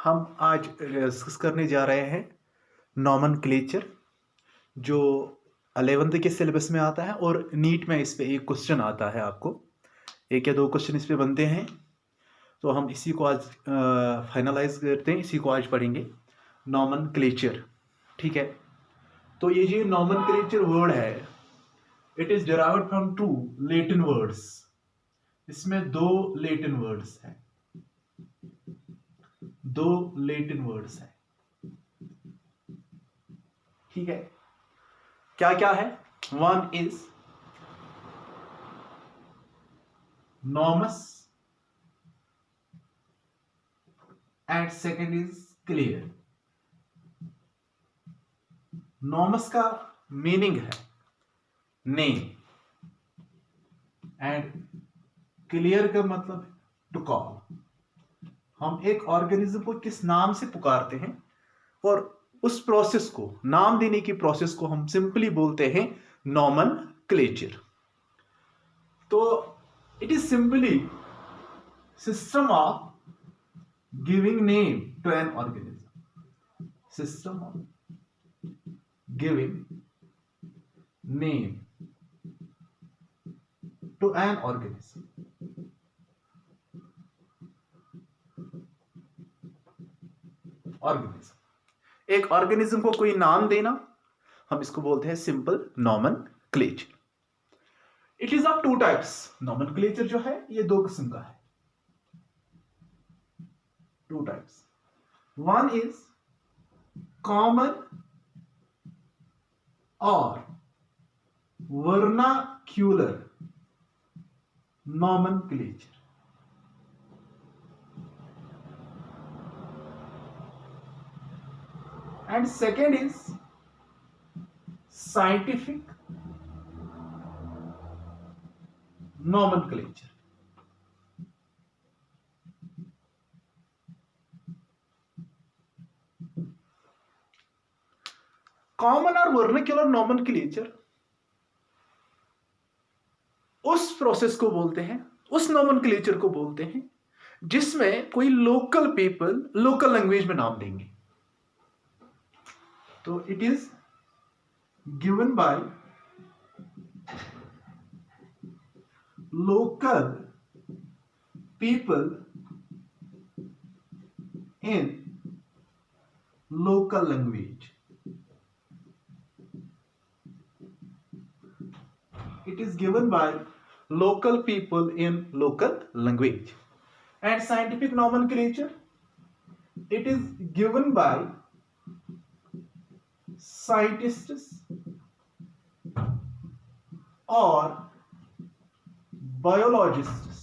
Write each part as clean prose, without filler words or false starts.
हम आज डिस्कस करने जा रहे हैं नॉमेनक्लेचर, जो 11th के सिलेबस में आता है और नीट में इस पे एक क्वेश्चन आता है। आपको एक या दो क्वेश्चन इस पे बनते हैं, तो हम इसी को आज फाइनलाइज करते हैं, इसी को आज पढ़ेंगे, नॉमेनक्लेचर। ठीक है, तो ये जो नॉमेनक्लेचर वर्ड है, it is derived from two Latin words. इसमें दो लैटिन वर्ड्स हैं, दो लैटिन वर्ड्स हैं। ठीक है, क्या क्या है? One is nomos and second is clear. Nomos का मीनिंग है नेम एंड क्लियर का मतलब है टू कॉल। हम एक ऑर्गेनिज्म को किस नाम से पुकारते हैं और उस प्रोसेस को, नाम देने की प्रोसेस को हम सिंपली बोलते हैं नॉमेनक्लेचर। तो it is simply system of giving name to an organism, system of giving name to an organism. Organism, एक ऑर्गेनिज्म को कोई नाम देना, हम इसको बोलते हैं simple nomenclature. It is of two types. Nomenclature जो है ये दो किस्म का है, two types. One is common और vernacular nomenclature. And second is scientific nomenclature. Common और वर्नाक्यूलर नॉमेनक्लेचर उस प्रोसेस को बोलते हैं, उस नॉमेनक्लेचर को बोलते हैं जिसमें कोई लोकल पीपल लोकल लैंग्वेज में नाम देंगे। तो it is given by local people in local language. It is given by local people in local language. And scientific nomenclature, it is given bye scientists or biologists।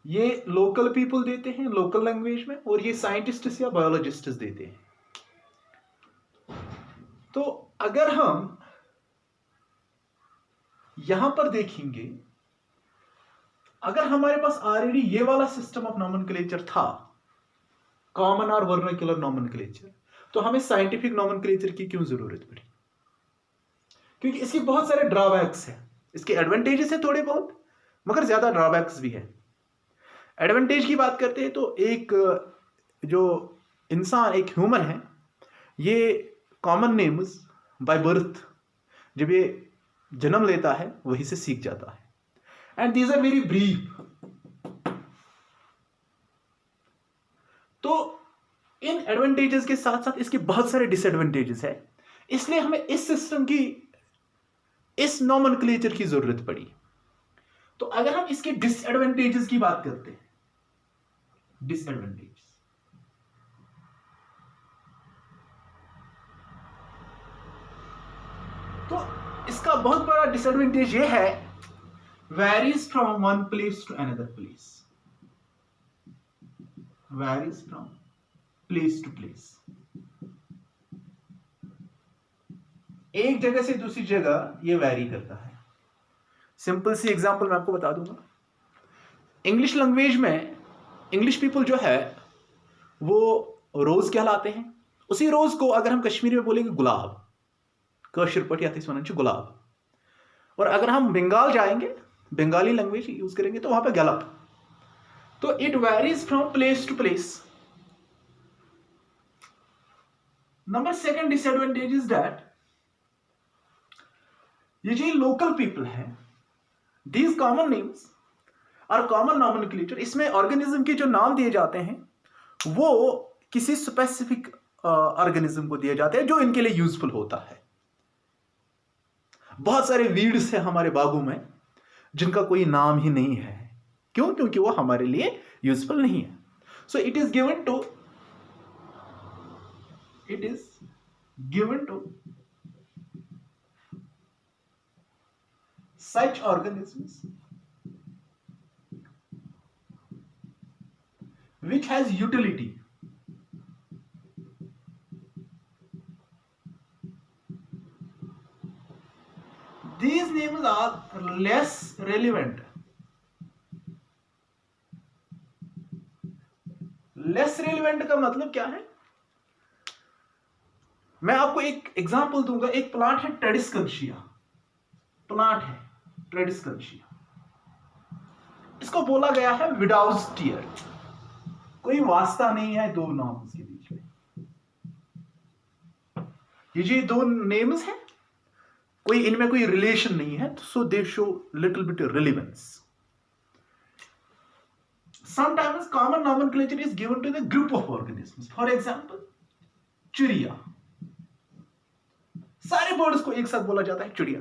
ये local people देते हैं local language में, और ये scientists या biologists देते हैं। तो अगर हम यहां पर देखेंगे, अगर हमारे पास ऑलरेडी ये वाला सिस्टम ऑफ नॉमेनक्लेचर था, कॉमन और वर्नाक्यूलर नॉमेनक्लेचर, तो हमें साइंटिफिक नॉमेनक्लेचर की क्यों जरूरत पड़ी? क्योंकि इसके बहुत सारे ड्रॉबैक्स हैं। इसके एडवांटेजेस हैं थोड़े बहुत, मगर ज्यादा ड्रॉबैक्स भी है। एडवांटेज की बात करते हैं तो एक जो इंसान, एक ह्यूमन है, ये कॉमन नेम्स बाय बर्थ, जब ये जन्म लेता है वहीं से सीख जाता है। And these are very brief। तो इन एडवांटेजेस के साथ साथ इसके बहुत सारे डिसएडवांटेजेस है, इसलिए हमें इस सिस्टम की, इस नॉमेनक्लेचर की जरूरत पड़ी। तो अगर हम इसके डिसएडवांटेजेस की बात करते हैं, डिसएडवांटेजेस, तो इसका बहुत बड़ा डिसएडवांटेज ये है, varies from one place to another place, varies from place to place। एक जगह से दूसरी जगह ये वैरी करता है। सिंपल सी एग्जांपल मैं आपको बता दूंगा। इंग्लिश लैंग्वेज में इंग्लिश पीपल जो है वो रोज कहलाते हैं। उसी रोज को अगर हम कश्मीरी में बोलेंगे गुलाब, कश्मीर पट या गुलाब। और अगर हम बंगाल जाएंगे, बंगाली लैंग्वेज यूज करेंगे तो वहां पे गैलप। तो it varies from place to place. Number second disadvantage is that ये जो लोकल पीपल है, दीज कॉमन नेम्स और कॉमन नॉमेनक्लेचर, इसमें ऑर्गेनिज्म के जो नाम दिए जाते हैं वो किसी स्पेसिफिक ऑर्गेनिज्म को दिए जाते हैं जो इनके लिए यूजफुल होता है। बहुत सारे वीड्स हैं हमारे बागों में जिनका कोई नाम ही नहीं है। क्यों? क्योंकि वो हमारे लिए यूजफुल नहीं है। So it is given to such organisms which has utility. These names are less relevant. Less relevant का मतलब क्या है? मैं आपको एक एग्जांपल दूंगा। एक प्लांट है ट्रेडिस्कंशिया, इसको बोला गया है विडाउज टीयर। कोई वास्ता नहीं है दो नाम्स के बीच में। ये जो दो नेम्स हैं, इनमें कोई रिलेशन नहीं है, so they show little bit relevance. Sometimes common nomenclature is given to the group of organisms. For example चिड़िया, सारे बर्ड्स को एक साथ बोला जाता है चिड़िया,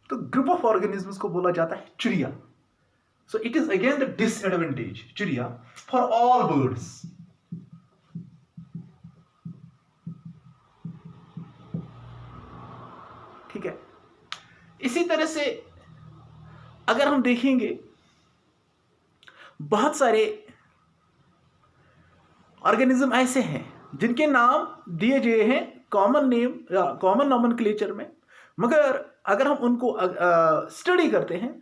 तो ग्रुप ऑफ ऑर्गेनिजम्स को बोला जाता है चिड़िया। सो it is again the disadvantage, चिड़िया फॉर ऑल बर्ड्स। ठीक है। इसी तरह से अगर हम देखेंगे, बहुत सारे ऑर्गेनिज्म ऐसे हैं जिनके नाम दिए गए हैं कॉमन नेम या कॉमन नॉमेनक्लेचर में, मगर अगर हम उनको स्टडी करते हैं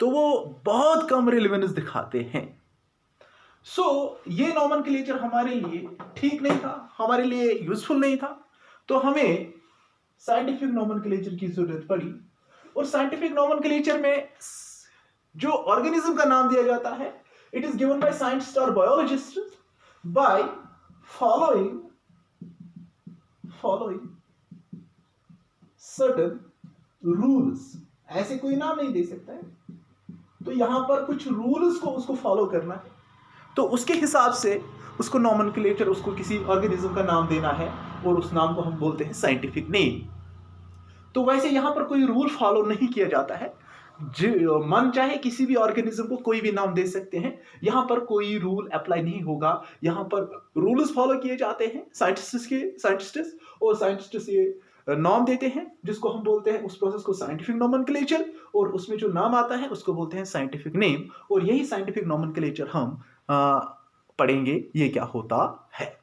तो वो बहुत कम रिलेवेंस दिखाते हैं। सो ये नॉमेनक्लेचर हमारे लिए ठीक नहीं था, हमारे लिए यूजफुल नहीं था, तो हमें साइंटिफिक नॉमेनक्लेचर की जरूरत पड़ी। और साइंटिफिक नॉमेनक्लेचर में जो ऑर्गेनिज्म का नाम दिया जाता है, it is given by scientist और biologist by following certain rules. ऐसे कोई नाम नहीं दे सकता है, तो यहां पर कुछ रूल्स को उसको फॉलो करना है, तो उसके हिसाब से उसको नॉमेनक्लेचर, उसको किसी ऑर्गेनिज्म का नाम देना है और उस नाम को हम बोलते हैं साइंटिफिक नेम। तो वैसे यहां पर कोई रूल फॉलो नहीं किया जाता है, जो मन चाहे किसी भी ऑर्गेनिज्म को कोई भी नाम दे सकते हैं, यहां पर कोई रूल अप्लाई नहीं होगा। यहां पर रूल्स फॉलो किए जाते हैं साइंटिस्ट, और साइंटिस्ट ये नाम देते हैं जिसको हम बोलते हैं उस प्रोसेस को साइंटिफिक नॉमेनक्लेचर, और उसमें जो नाम आता है उसको बोलते हैं साइंटिफिक नेम। और यही साइंटिफिक नॉमेनक्लेचर हम पढ़ेंगे ये क्या होता है।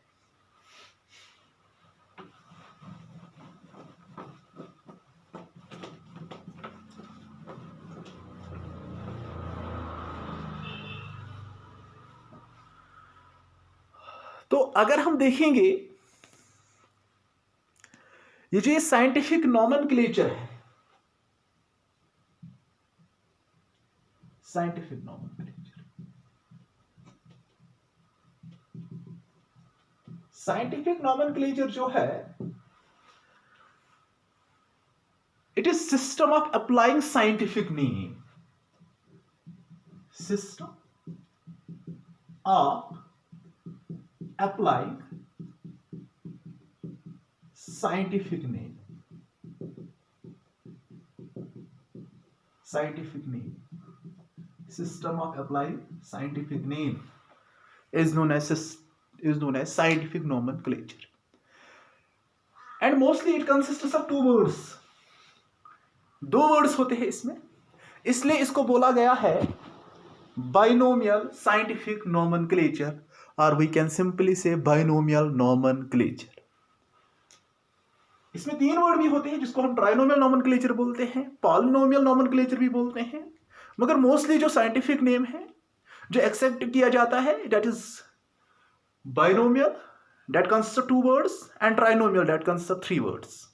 तो अगर हम देखेंगे ये जो साइंटिफिक नॉमेनक्लेचर है, साइंटिफिक नॉमेनक्लेचर जो है, it is system of applying scientific name, system of applying scientific name system of applying scientific name is known as scientific nomenclature, and mostly it consists of two words। दो words होते हैं इसमें, इसलिए इसको बोला गया है बाइनोमियल साइंटिफिक नॉमेनक्लेचर, और वी कैन सिंपली से बाइनोमियल नॉमेनक्लेचर। इसमें तीन वर्ड भी होते हैं जिसको हम ट्राइनोमियल नॉमेनक्लेचर बोलते हैं, पॉलिनोमियल नॉमेनक्लेचर भी बोलते हैं, मगर मोस्टली जो साइंटिफिक नेम है जो एक्सेप्ट किया जाता है, that is binomial, that consist of two words, and trinomial, that consist of three words.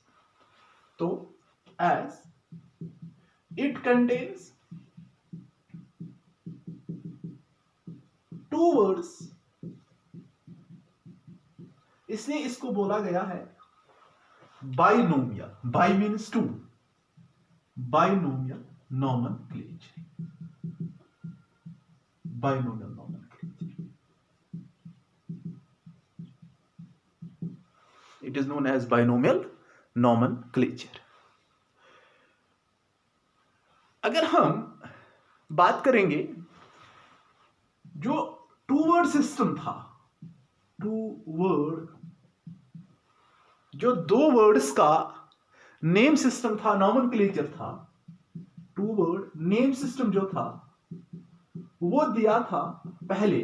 तो as it contains two words, इसलिए इसको बोला गया है binomial. Bi means two, binomial nomenclature. Binomial nomenclature, it is known as binomial nomenclature. अगर हम बात करेंगे जो टू वर्ड सिस्टम था, टू वर्ड, जो दो वर्ड्स का नेम सिस्टम था, नॉमेनक्लेचर था, टू वर्ड नेम सिस्टम जो था वो दिया था पहले,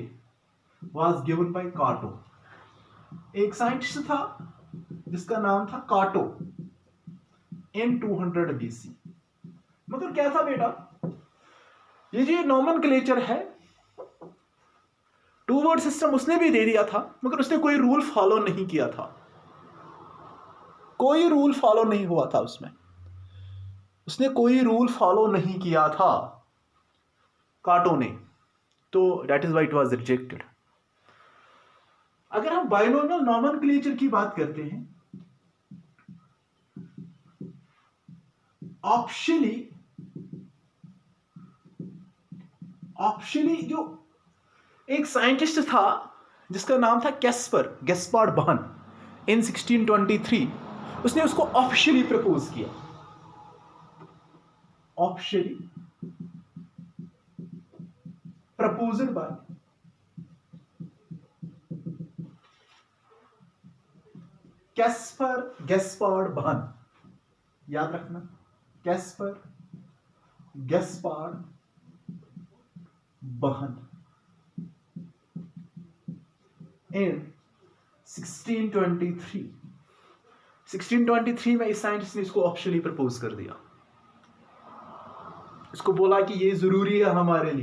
वाज गिवन बाय काटो. एक साइंटिस्ट था जिसका नाम था काटो इन 200 BC. मतलब क्या था बेटा, ये जो नॉमेनक्लेचर है, टू वर्ड सिस्टम उसने भी दे दिया था, मगर उसने कोई रूल फॉलो नहीं किया था. कोई रूल फॉलो नहीं हुआ था उसमें, उसने कोई रूल फॉलो नहीं किया था काटो ने, तो that is why it was rejected. अगर हम बाइनोमियल नॉमेनक्लेचर की बात करते हैं, ऑप्शनली जो एक साइंटिस्ट था जिसका नाम था गेस्पार्ड बहन इन 1623, उसने उसको ऑफिशियली प्रपोज किया. ऑफिशियली प्रपोज्ड बाय गेस्पार्ड बहन. याद रखना, गेस्पार्ड बहन इन 1623 में इस साइंटिस्ट ने इसको ऑप्शनली प्रपोज कर दिया. इसको बोला कि ये जरूरी है हमारे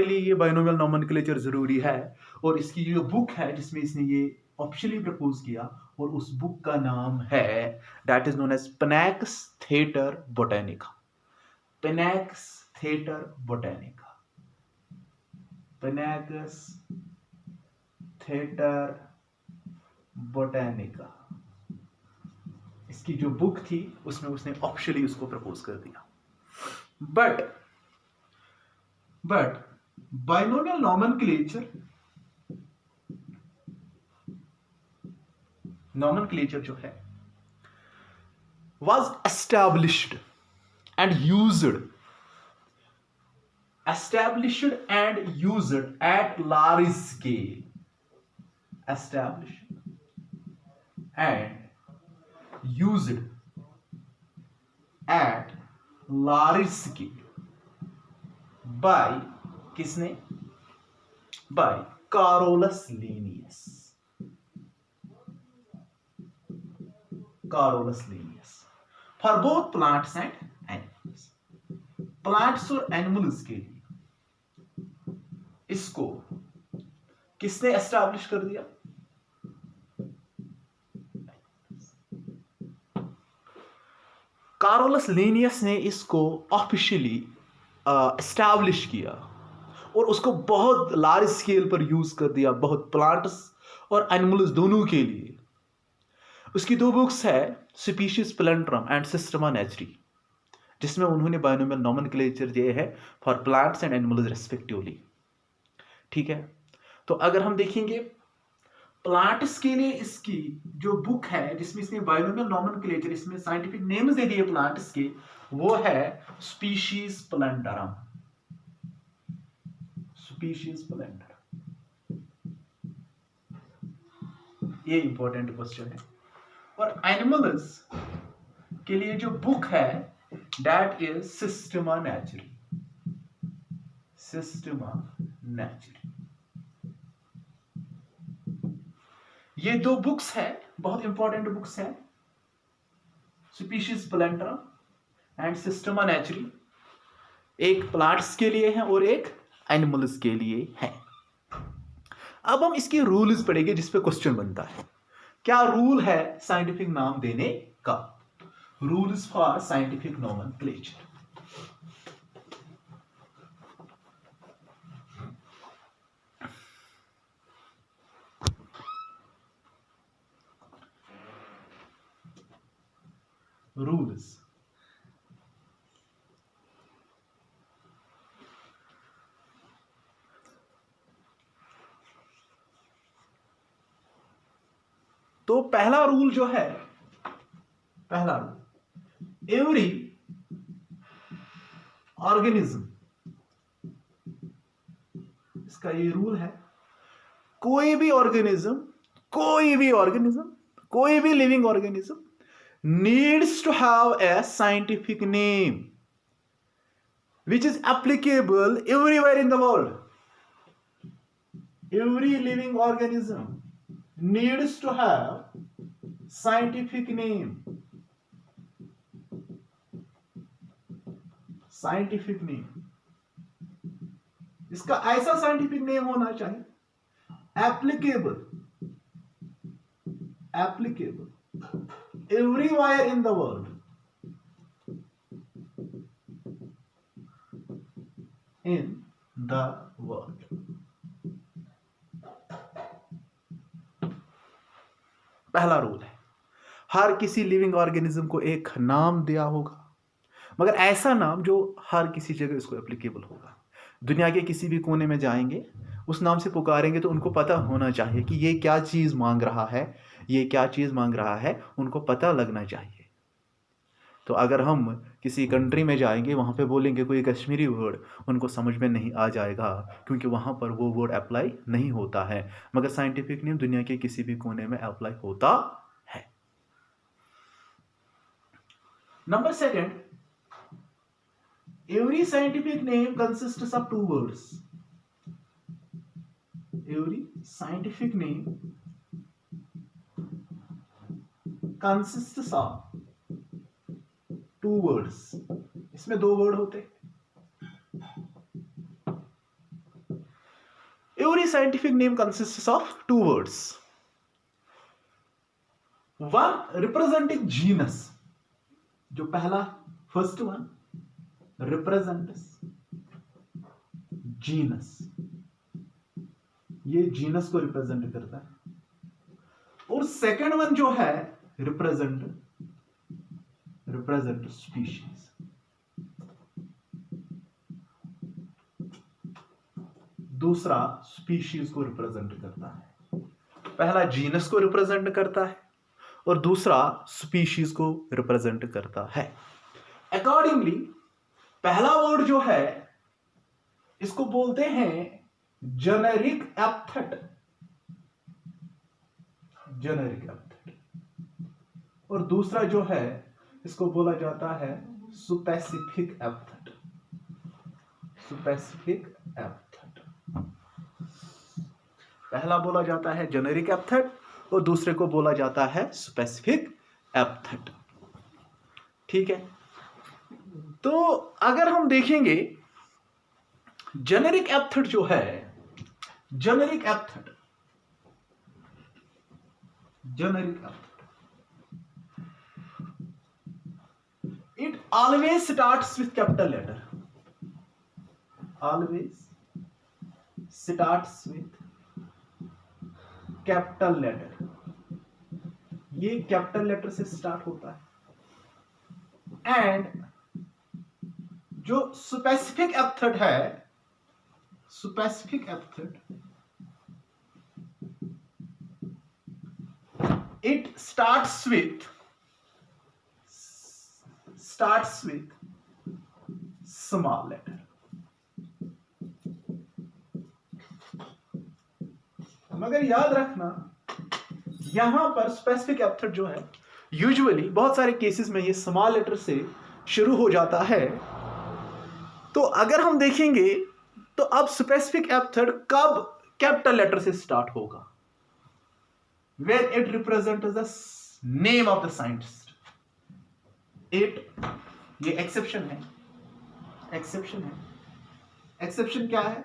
लिए ये बाइनोमियल नॉमेनक्लेचर जरूरी है. और इसकी जो बुक है जिसमें इसने ये ऑप्शनली प्रपोज किया, और उस बुक का नाम है, that is known as pinax theatri botanici. Pinax theatri botanici, pinax theatri botanici. इसकी जो बुक थी उसमें उसने ऑप्शनली उसको प्रपोज कर दिया. बट बाइनोमियल नॉमेनक्लेचर जो है was established and used at large scale. Established and used at large scale by किसने? By Carolus Linnaeus. For both plants and animals. Plants और एनिमल्स के लिए इसको किसने एस्टैब्लिश कर दिया? कार्लोस लिनियस ने इसको ऑफिशियली एस्टैब्लिश किया और उसको बहुत लार्ज स्केल पर यूज कर दिया, बहुत प्लांट्स और एनिमल्स दोनों के लिए. उसकी दो बुक्स है, स्पीशीज प्लेंट्रम एंड सिस्टमा नेचुरी, जिसमें उन्होंने बाइनोमियल नॉमेनक्लेचर दिए है for plants and animals respectively. ठीक है, तो अगर हम देखेंगे प्लांट्स के लिए इसकी जो बुक है जिसमें इसने बाइनोमियल नॉमेनक्लेचर, इसमें साइंटिफिक नेम्स दे दिए प्लांट्स के, वो है स्पीशीज प्लेंट्रम. स्पीशीज प्लेंट्रम, ये इंपॉर्टेंट क्वेश्चन है. और एनिमल्स के लिए जो बुक है that is systema naturae. Systema naturae. ये दो बुक्स है, बहुत इंपॉर्टेंट बुक्स है, species plantarum and systema naturae. एक प्लांट्स के लिए है और एक एनिमल्स के लिए है. अब हम इसके रूल्स पढ़ेंगे जिस पे क्वेश्चन बनता है. क्या रूल है साइंटिफिक नाम देने का? Rules for scientific nomenclature. rules. तो पहला रूल जो है, पहला रूल, एवरी ऑर्गेनिज्म, इसका ये रूल है, कोई भी ऑर्गेनिज्म, कोई भी living organism needs to have a scientific name which is applicable everywhere in the world. Every living organism needs to have scientific name. Scientific name. इसका ऐसा साइंटिफिक नेम होना चाहिए applicable everywhere in the world. In the world. पहला rule है, हर किसी living organism को एक नाम दिया होगा, मगर ऐसा नाम जो हर किसी जगह इसको एप्लीकेबल होगा। दुनिया के किसी भी कोने में जाएंगे, उस नाम से पुकारेंगे तो उनको पता होना चाहिए कि ये क्या चीज़ मांग रहा है, ये क्या चीज़ मांग रहा है, उनको पता लगना चाहिए। तो अगर हम किसी कंट्री में जाएंगे, वहाँ पे बोलेंगे कोई कश्मीरी वर्ड, उनको समझ में नहीं आ जाएगा, क्योंकि वहाँ पर वो वर्ड अप्लाई नहीं होता है, मगर साइंटिफिक नेम दुनिया के किसी भी कोने में अप्लाई होता है। Number second, every scientific name consists of two words. Every scientific name consists of two words. इसमें दो वर्ड होते। Every scientific name consists of two words. One representing genus. जो पहला फर्स्ट वन represents genus, ये genus को represent करता है, और सेकंड वन जो है रिप्रेजेंट स्पीशीज। दूसरा स्पीशीज को रिप्रेजेंट करता है, पहला जीनस को रिप्रेजेंट करता है और दूसरा स्पीशीज को रिप्रेजेंट करता है। अकॉर्डिंगली पहला वर्ड जो है इसको बोलते हैं जेनेरिक एप्थेट, और दूसरा जो है इसको बोला जाता है स्पेसिफिक एप्थेट। पहला बोला जाता है जेनेरिक एप्थेट और दूसरे को बोला जाता है स्पेसिफिक एप्थेट। ठीक है, तो अगर हम देखेंगे जेनेरिक एप्थेट जो है, generic epithet it always starts with capital letter, always starts with capital letter, ये कैपिटल लेटर से स्टार्ट होता है। एंड जो स्पेसिफिक एप्थेट है, specific epithet it starts with small letter. मगर याद रखना यहां पर स्पेसिफिक एप्थेट जो है यूजुअली बहुत सारे केसेस में ये स्मॉल लेटर से शुरू हो जाता है। तो अगर हम देखेंगे तो अब स्पेसिफिक एप्थेट कब कैपिटल लेटर से स्टार्ट होगा? when it represents the name of the scientist. ये एक्सेप्शन है, एक्सेप्शन क्या है?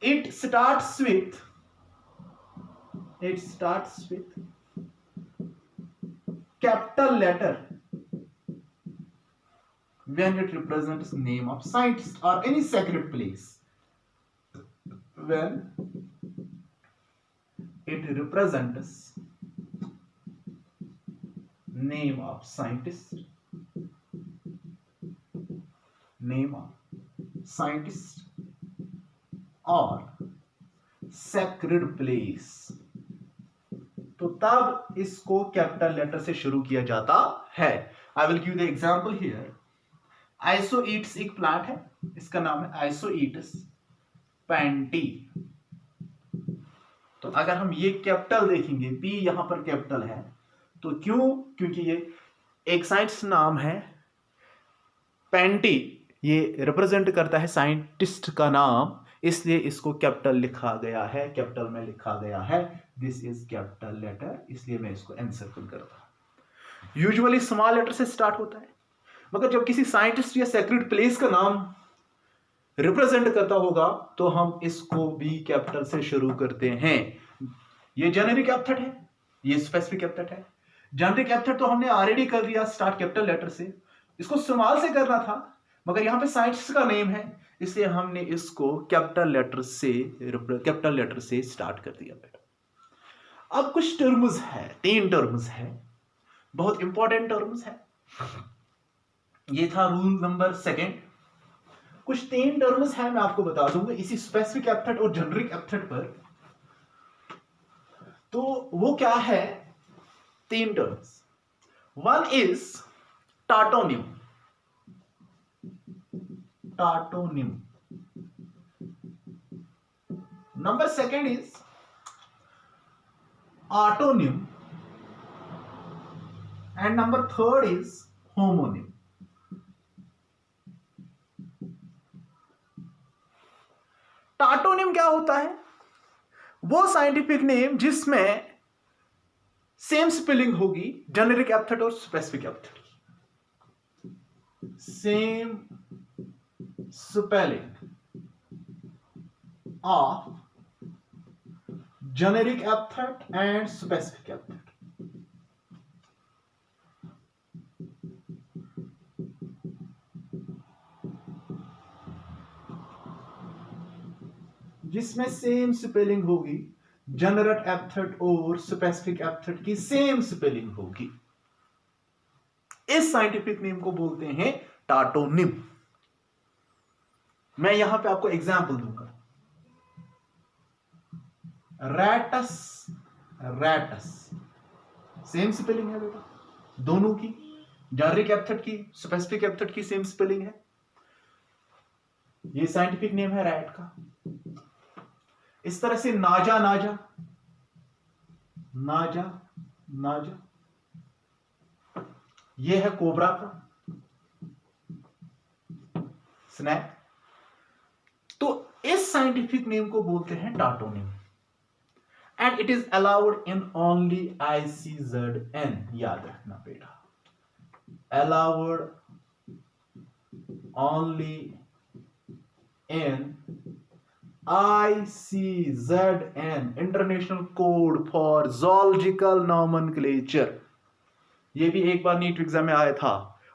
it starts with capital letter when it represents name of scientist or any sacred place. When it represents name of scientist, name of scientist और sacred place, तो तब इसको capital letter से शुरू किया जाता है। I will give the example here. Isoetes एक प्लांट है, इसका नाम है आइसोईट्स पैंटी। तो अगर हम ये कैपिटल देखेंगे, पी यहां पर कैपिटल है, तो क्यों? क्योंकि ये एक साइंटिस्ट नाम है पैंटी, ये रिप्रेजेंट करता है साइंटिस्ट का नाम, इसलिए इसको कैपिटल लिखा गया है, कैपिटल में लिखा गया है। दिस इज कैपिटल लेटर, इसलिए मैं इसको एनसर्कल करता हूं। यूजुअली स्मॉल लेटर से स्टार्ट होता है, मगर जब किसी साइंटिस्ट या सेक्रेड प्लेस का नाम रिप्रेजेंट करता होगा तो हम इसको भी कैपिटल से शुरू करते हैं। ये जेनेरिक एप्थेट है, ये स्पेसिफिक एप्थेट है। जेनेरिक एप्थेट तो हमने ऑलरेडी कर दिया स्टार्ट कैपिटल लेटर से, इसको स्मॉल से करना था, मगर यहां पे साइंटिस्ट का नेम है, इसलिए हमने इसको कैपिटल लेटर से स्टार्ट कर दिया बेटा। अब कुछ टर्म्स है, 3 टर्म्स है, बहुत इंपॉर्टेंट टर्म्स है। ये था रूल नंबर 2। कुछ 3 टर्म्स है, मैं आपको बता दूंगा इसी स्पेसिफिक एप्थेट और जेनेरिक एप्थेट पर। तो वो क्या है? 3 terms. One is tautonym, tautonym. Number 2 is autonym, and number 3 is homonym. Tautonym क्या होता है? वो साइंटिफिक नेम जिसमें सेम स्पेलिंग होगी जेनेरिक एप्थेट और स्पेसिफिक एप्थेट की, same spelling of generic epithet and specific epithet. जिसमें सेम स्पेलिंग होगी, जेनेरिक एप्थेट और स्पेसिफिक एप्थेट की सेम स्पेलिंग होगी, इस साइंटिफिक नेम को बोलते हैं टाटोनिम। मैं यहां पे आपको एग्जांपल दूंगा। रैटस, रैटस सेम स्पेलिंग है बेटा, दोनों की, जेनेरिक एप्थेट की स्पेसिफिक एप्थेट की सेम स्पेलिंग है। ये साइंटिफिक नेम है रैट का। इस तरह से नाजा, नाजा, नाजा, नाजा, ये है कोबरा का, स्नैक। तो इस साइंटिफिक नेम को बोलते हैं tautonym, and it is allowed in only ICZN। याद रखना बेटा, allowed only in ICZN, international code for zoological nomenclature। ये भी एक बार नीट एग्जाम में आया था।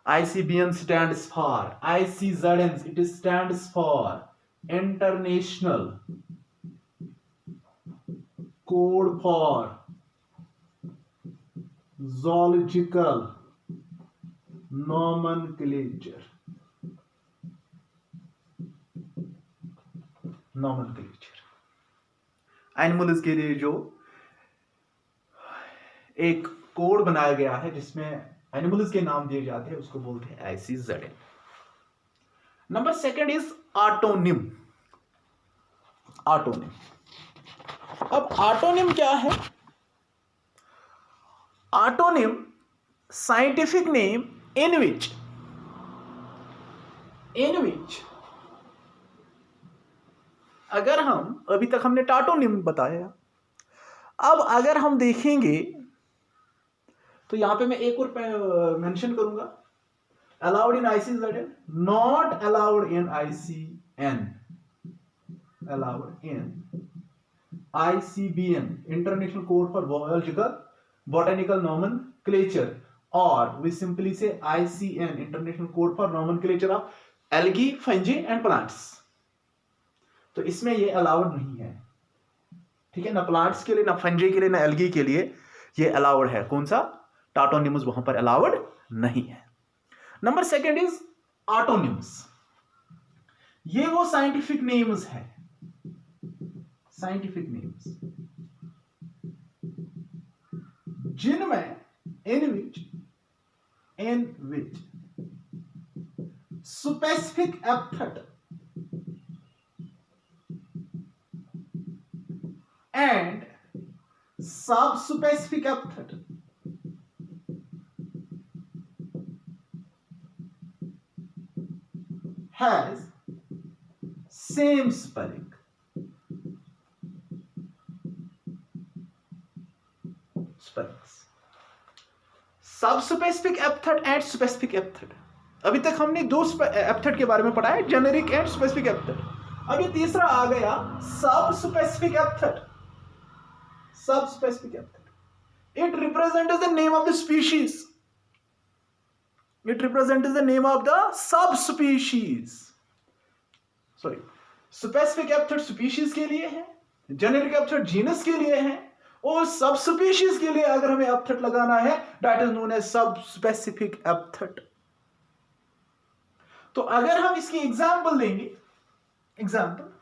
ICBN stands for, ICZN it stands for international code for zoological nomenclature, nomenclature. Animals के लिए जो एक कोड बनाया गया है जिसमें एनिमल्स के नाम दिए जाते हैं, उसको बोलते हैं ICZN। Number 2 is autonym, autonym. अब ऑटोनिम क्या है? ऑटोनिम साइंटिफिक नेम इन विच अगर हम, अभी तक हमने टाटोनिम बताया, अब अगर हम देखेंगे तो यहां पे मैं एक और मेंशन करूंगा, allowed in ICZN, not allowed in ICN, allowed in ICBN, international code for botanical nomenclature, और वी सिंपली से ICN, international code for nomenclature of algae, fungi and plants. तो इसमें ये अलाउड नहीं है, ठीक है ना, प्लांट्स के लिए, ना फंजी के लिए, ना एल्गी के लिए ये अलाउड है। कौन सा? टाटोनिम्स वहां पर अलाउड नहीं है। Number second is autonyms. ये वो साइंटिफिक नेम्स है, साइंटिफिक नेम्स जिनमें in which specific epithet and sub specific epithet has same spelling. Sub specific epithet and specific epithet. अभी तक हमने दो एपिथेट के बारे में पढ़ा है, जेनेरिक एंड स्पेसिफिक एपिथेट। अब ये तीसरा आ गया सब स्पेसिफिक एपिथेट। सब specific epithet, it represents the name of the species, it represents the name of the subspecies. Sorry, specific epithet species के लिए है, generic epithet genus के लिए है, और subspecies के लिए अगर हमें epithet लगाना है that is known as subspecific epithet. तो अगर हम इसकी एग्जाम्पल लेंगे, एग्जाम्पल